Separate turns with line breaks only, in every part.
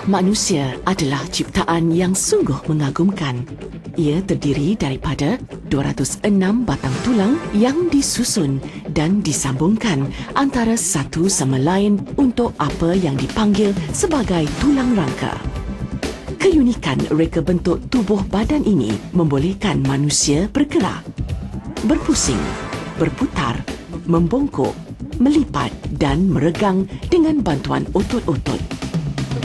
Manusia adalah ciptaan yang sungguh mengagumkan. Ia terdiri daripada 206 batang tulang yang disusun dan disambungkan antara satu sama lain untuk apa yang dipanggil sebagai tulang rangka. Keunikan reka bentuk tubuh badan ini membolehkan manusia bergerak, berpusing, berputar, membongkok, melipat dan meregang dengan bantuan otot-otot.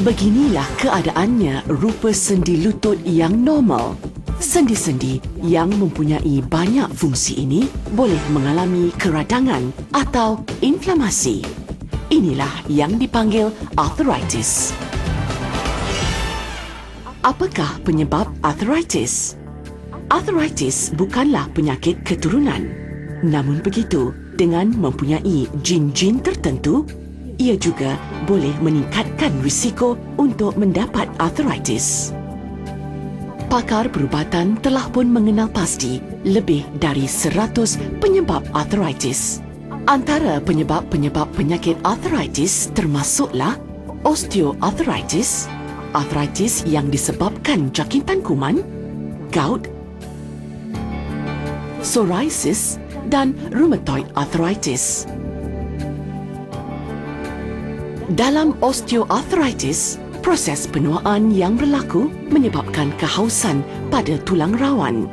Beginilah keadaannya rupa sendi lutut yang normal. Sendi-sendi yang mempunyai banyak fungsi ini boleh mengalami keradangan atau inflamasi. Inilah yang dipanggil arthritis. Apakah penyebab arthritis? Arthritis bukanlah penyakit keturunan. Namun begitu, dengan mempunyai jin-jin tertentu, ia juga boleh meningkatkan risiko untuk mendapat arthritis. Pakar perubatan telah pun mengenal pasti lebih dari 100 penyebab arthritis. Antara penyebab-penyebab penyakit arthritis termasuklah osteoarthritis, arthritis yang disebabkan jangkitan kuman, gout, psoriasis dan rheumatoid arthritis. Dalam osteoarthritis, proses penuaan yang berlaku menyebabkan kehausan pada tulang rawan.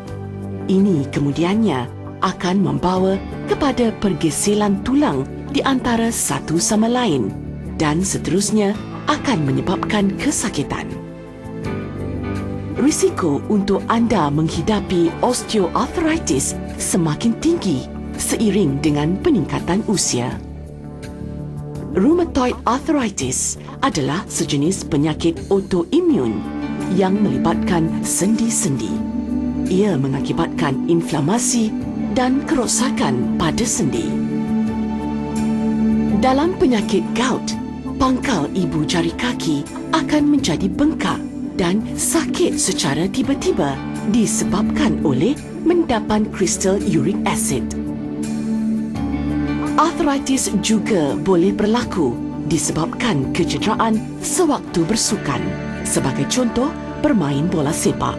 Ini kemudiannya akan membawa kepada pergeselan tulang di antara satu sama lain dan seterusnya akan menyebabkan kesakitan. Risiko untuk anda menghidapi osteoarthritis semakin tinggi seiring dengan peningkatan usia. Rheumatoid arthritis adalah sejenis penyakit autoimun yang melibatkan sendi-sendi. Ia mengakibatkan inflamasi dan kerosakan pada sendi. Dalam penyakit gout, pangkal ibu jari kaki akan menjadi bengkak dan sakit secara tiba-tiba disebabkan oleh mendapan kristal uric acid. Arthritis juga boleh berlaku disebabkan kecederaan sewaktu bersukan, sebagai contoh bermain bola sepak.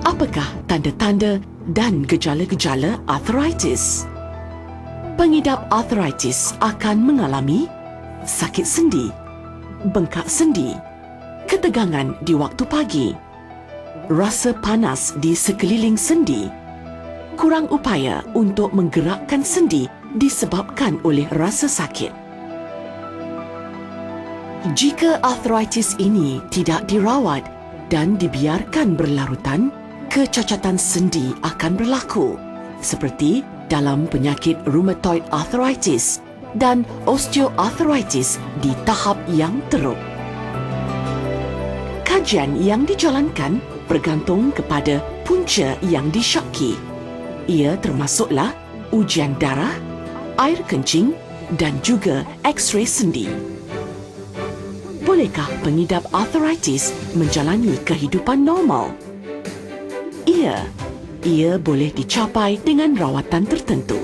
Apakah tanda-tanda dan gejala-gejala arthritis? Pengidap arthritis akan mengalami sakit sendi, bengkak sendi, ketegangan di waktu pagi, rasa panas di sekeliling sendi, kurang upaya untuk menggerakkan sendi disebabkan oleh rasa sakit. Jika arthritis ini tidak dirawat dan dibiarkan berlarutan, kecacatan sendi akan berlaku seperti dalam penyakit rheumatoid arthritis dan osteoarthritis di tahap yang teruk. Kajian yang dijalankan bergantung kepada punca yang disyaki. Ia termasuklah ujian darah, air kencing dan juga X-ray sendi. Bolehkah pengidap arthritis menjalani kehidupan normal? Ia boleh dicapai dengan rawatan tertentu.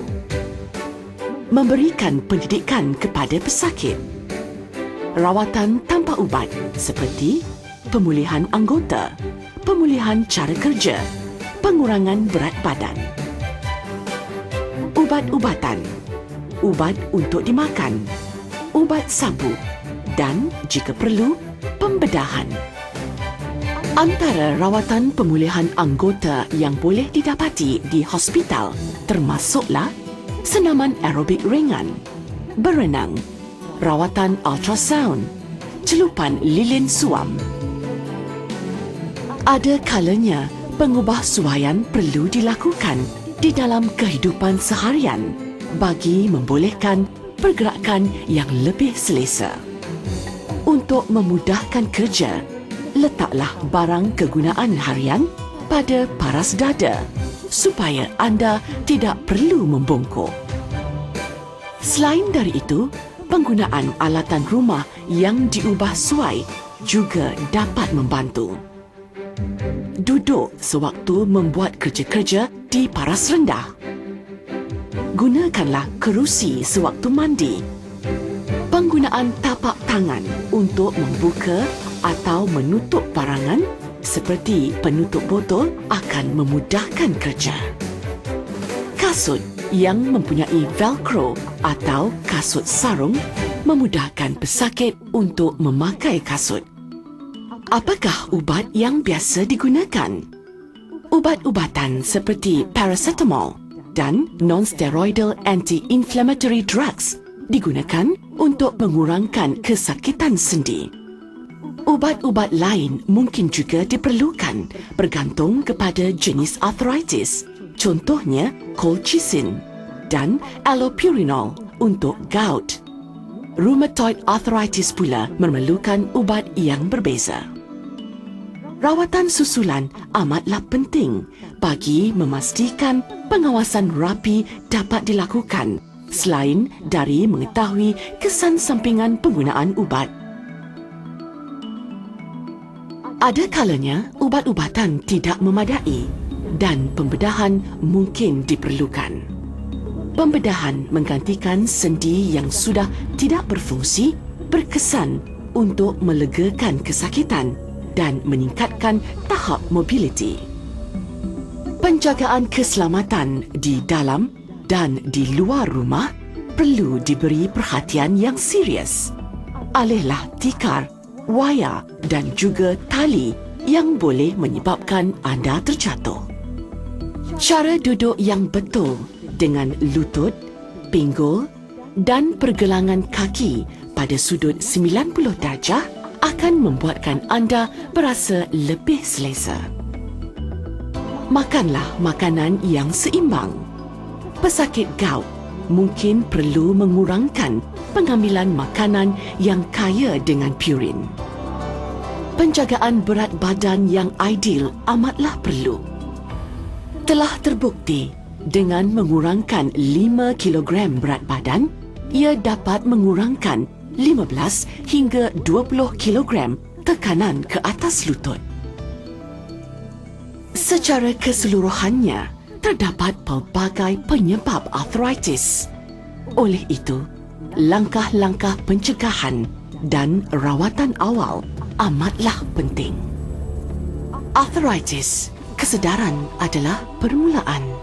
Memberikan pendidikan kepada pesakit. Rawatan tanpa ubat seperti pemulihan anggota, pemulihan cara kerja, pengurangan berat badan. Ubat-ubatan, ubat untuk dimakan, ubat sabuk dan jika perlu, pembedahan. Antara rawatan pemulihan anggota yang boleh didapati di hospital termasuklah senaman aerobik ringan, berenang, rawatan ultrasound, celupan lilin suam. Ada kalanya pengubah suaian perlu dilakukan di dalam kehidupan seharian bagi membolehkan pergerakan yang lebih selesa. Untuk memudahkan kerja, letaklah barang kegunaan harian pada paras dada supaya anda tidak perlu membongkok. Selain dari itu, penggunaan alatan rumah yang diubah suai juga dapat membantu. Duduk sewaktu membuat kerja-kerja di paras rendah. Gunakanlah kerusi sewaktu mandi. Penggunaan tapak tangan untuk membuka atau menutup barangan seperti penutup botol akan memudahkan kerja. Kasut yang mempunyai velcro atau kasut sarung memudahkan pesakit untuk memakai kasut. Apakah ubat yang biasa digunakan? Ubat-ubatan seperti paracetamol dan non-steroidal anti-inflammatory drugs digunakan untuk mengurangkan kesakitan sendi. Ubat-ubat lain mungkin juga diperlukan bergantung kepada jenis arthritis, contohnya colchicine dan allopurinol untuk gout. Rheumatoid arthritis pula memerlukan ubat yang berbeza. Rawatan susulan amatlah penting bagi memastikan pengawasan rapi dapat dilakukan selain dari mengetahui kesan sampingan penggunaan ubat. Ada kalanya ubat-ubatan tidak memadai dan pembedahan mungkin diperlukan. Pembedahan menggantikan sendi yang sudah tidak berfungsi berkesan untuk melegakan kesakitan dan meningkatkan tahap mobiliti. Penjagaan keselamatan di dalam dan di luar rumah perlu diberi perhatian yang serius. Alihlah tikar, wayar dan juga tali yang boleh menyebabkan anda terjatuh. Cara duduk yang betul dengan lutut, pinggul dan pergelangan kaki pada sudut 90 darjah akan membuatkan anda berasa lebih selesa. Makanlah makanan yang seimbang. Pesakit gout mungkin perlu mengurangkan pengambilan makanan yang kaya dengan purin. Penjagaan berat badan yang ideal amatlah perlu. Telah terbukti dengan mengurangkan 5 kilogram berat badan, ia dapat mengurangkan 15 hingga 20 kilogram tekanan ke atas lutut. Secara keseluruhannya, terdapat pelbagai penyebab arthritis. Oleh itu, langkah-langkah pencegahan dan rawatan awal amatlah penting. Arthritis, kesedaran adalah permulaan.